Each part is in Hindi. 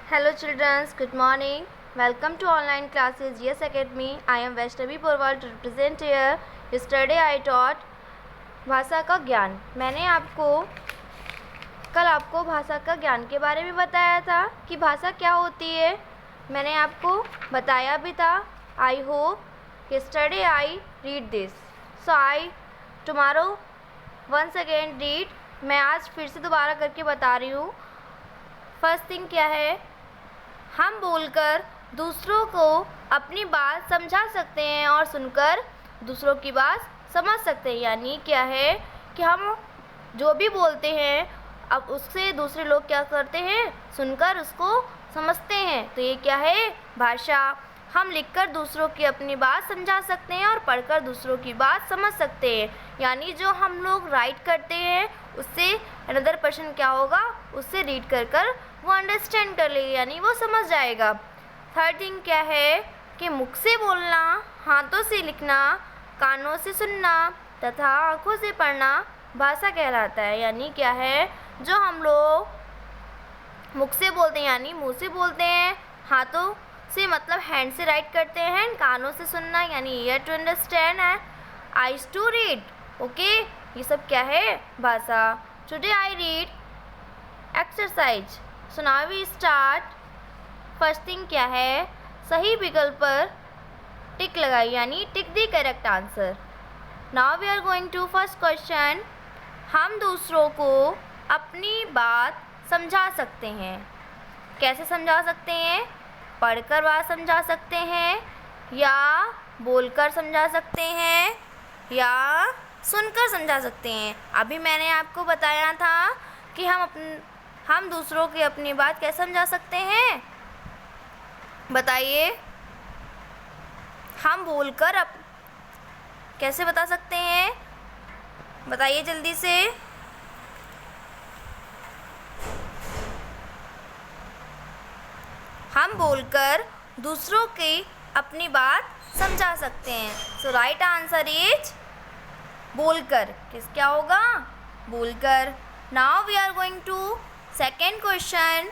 Hello children, good morning. Welcome to online classes Yes Academy. I am Vaishnavi Porwal to represent here. Yesterday I taught भाषा का ज्ञान. मैंने कल आपको भाषा का ज्ञान के बारे में बताया था कि भाषा क्या होती है. मैंने आपको बताया भी था. I hope yesterday I read this. So I tomorrow once again read. मैं आज फिर से दोबारा करके बता रही हूँ. फर्स्ट थिंग क्या है, हम बोलकर दूसरों को अपनी बात समझा सकते हैं और सुनकर दूसरों की बात समझ सकते हैं. यानी क्या है कि हम जो भी बोलते हैं अब उससे दूसरे लोग क्या करते हैं, सुनकर उसको समझते हैं. तो ये क्या है, भाषा. हम लिखकर दूसरों की अपनी बात समझा सकते हैं और पढ़कर दूसरों की बात समझ सकते हैं. यानी जो हम लोग राइट करते हैं उससे अनदर पर्सन क्या होगा, उससे रीड कर वो अंडरस्टैंड कर लेगा, यानी वो समझ जाएगा. थर्ड थिंग क्या है कि मुख से बोलना, हाथों से लिखना, कानों से सुनना तथा आँखों से पढ़ना भाषा कहलाता है. यानी क्या है, जो हम लोग मुख से बोलते हैं यानी मुंह से बोलते हैं, हाथों से मतलब हैंड से राइट करते हैं, कानों से सुनना यानी ईयर टू अंडरस्टैंड है, आइज टू रीड. ओके, ये सब क्या है, भाषा. Today I read exercise. So now we start. First thing क्या है, सही विकल्प पर टिक लगाई यानी tick the correct answer. Now we are going to first question. हम दूसरों को अपनी बात समझा सकते हैं. कैसे समझा सकते हैं, पढ़कर बात समझा सकते हैं या बोलकर समझा सकते हैं या सुनकर समझा सकते हैं. अभी मैंने आपको बताया था कि हम दूसरों की अपनी बात कैसे समझा सकते हैं. बताइए, हम बोलकर कैसे बता सकते हैं, बताइए जल्दी से. हम बोलकर दूसरों की अपनी बात समझा सकते हैं. सो राइट आंसर इज बोलकर. क्या होगा, बोलकर. Now we are going to second question.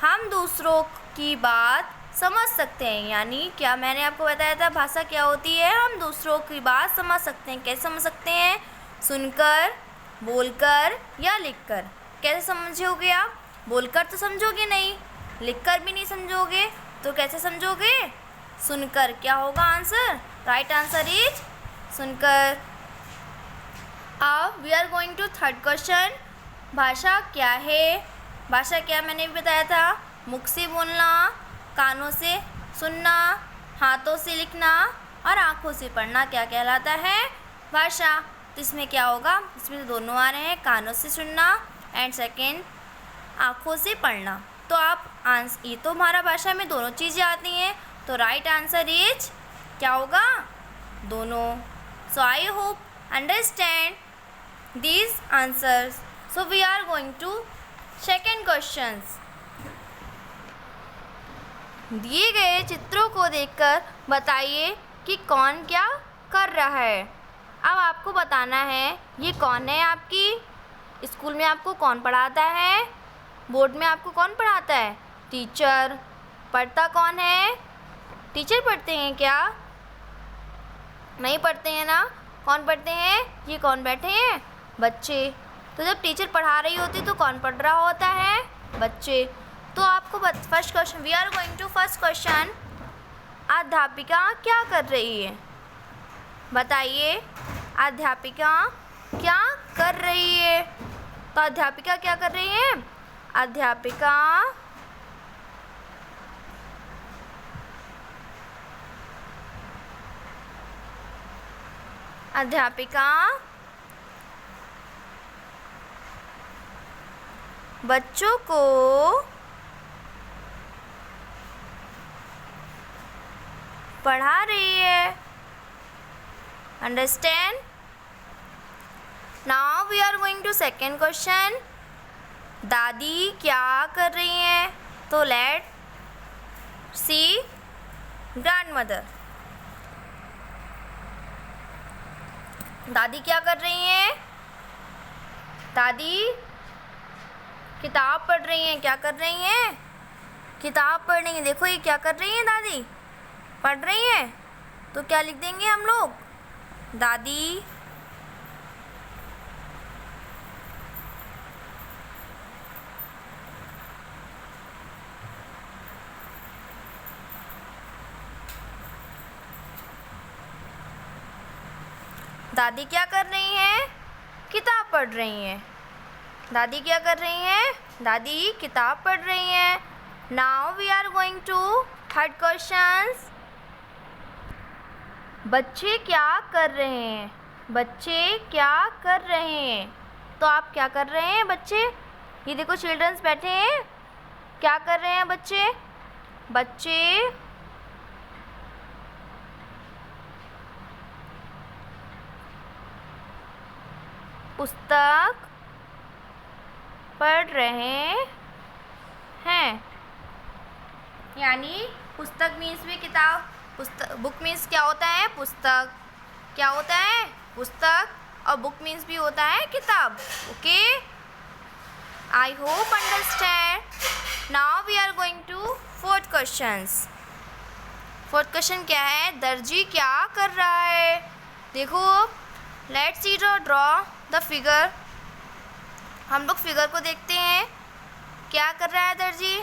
हम दूसरों की बात समझ सकते हैं. यानी क्या, मैंने आपको बताया था भाषा क्या होती है, हम दूसरों की बात समझ सकते हैं. कैसे समझ सकते हैं, सुनकर, बोलकर या लिखकर. कैसे समझोगे आप, बोलकर तो समझोगे नहीं, लिखकर भी नहीं समझोगे, तो कैसे समझोगे, सुनकर. क्या होगा आंसर, राइट आंसर इज सुनकर. अब we are going to third question. भाषा क्या है, भाषा क्या मैंने भी बताया था, मुख से बोलना, कानों से सुनना, हाथों से लिखना और आँखों से पढ़ना क्या कहलाता है, भाषा. तो इसमें क्या होगा, इसमें दोनों आ रहे हैं, कानों से सुनना एंड सेकेंड आँखों से पढ़ना. तो आप ये तो हमारा भाषा में दोनों चीज़ें आती हैं, तो राइट आंसर इज क्या होगा, दोनों. So I hope understand these answers. So we are going to second questions. दिए गए चित्रों को देखकर बताइए कि कौन क्या कर रहा है. अब आपको बताना है ये कौन है. आपकी स्कूल में आपको कौन पढ़ाता है, बोर्ड में आपको कौन पढ़ाता है, टीचर. पढ़ता कौन है, टीचर पढ़ते हैं क्या, नहीं पढ़ते हैं ना. कौन पढ़ते हैं, ये कौन बैठे हैं, बच्चे. तो जब टीचर पढ़ा रही होती तो कौन पढ़ रहा होता है, बच्चे. तो आपको first question, we are going to first question. अध्यापिका क्या कर रही है, बताइए अध्यापिका क्या कर रही है. तो अध्यापिका क्या कर रही है, अध्यापिका बच्चों को पढ़ा रही है. Understand. Now we are going to second question. दादी क्या कर रही हैं, तो लेट सी ग्रैंडमदर. दादी क्या कर रही हैं, दादी किताब पढ़ रही हैं. क्या कर रही हैं, किताब पढ़ रही हैं। देखो ये क्या कर रही हैं दादी, पढ़ रही हैं। तो क्या लिख देंगे हम लोग, दादी दादी क्या कर रही हैं, किताब पढ़ रही हैं। दादी क्या कर रही हैं, दादी किताब पढ़ रही हैं। Now we are going to third questions. बच्चे क्या कर रहे हैं, बच्चे क्या कर रहे हैं। तो आप क्या कर रहे हैं बच्चे, ये देखो चिल्ड्रंस बैठे हैं, क्या कर रहे हैं बच्चे, बच्चे पुस्तक पढ़ रहे हैं। यानी पुस्तक मीन्स भी किताब, पुस्तक बुक मीन्स क्या होता है, पुस्तक क्या होता है, पुस्तक, और बुक मीन्स भी होता है किताब। Okay, I hope understand. Now we are going to fourth questions. Fourth question क्या है, दर्जी क्या कर रहा है। देखो let's see draw the figure. हम लोग फिगर को देखते हैं, क्या कर रहा है दर्जी,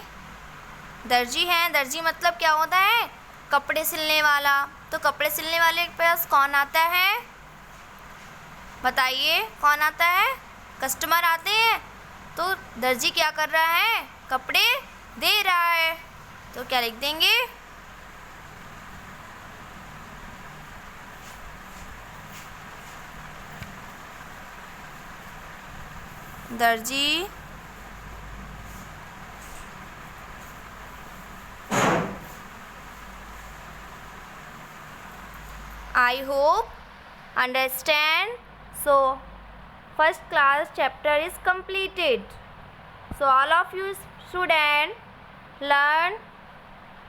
दर्जी है। दर्जी मतलब क्या होता है, कपड़े सिलने वाला। तो कपड़े सिलने वाले के पास कौन आता है, बताइए कौन आता है, कस्टमर आते हैं। तो दर्जी क्या कर रहा है, कपड़े दे रहा है। तो क्या लिख देंगे, दर्जी I hope understand. So first class chapter is completed. So all of you students learn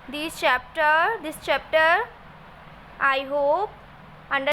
this chapter. I hope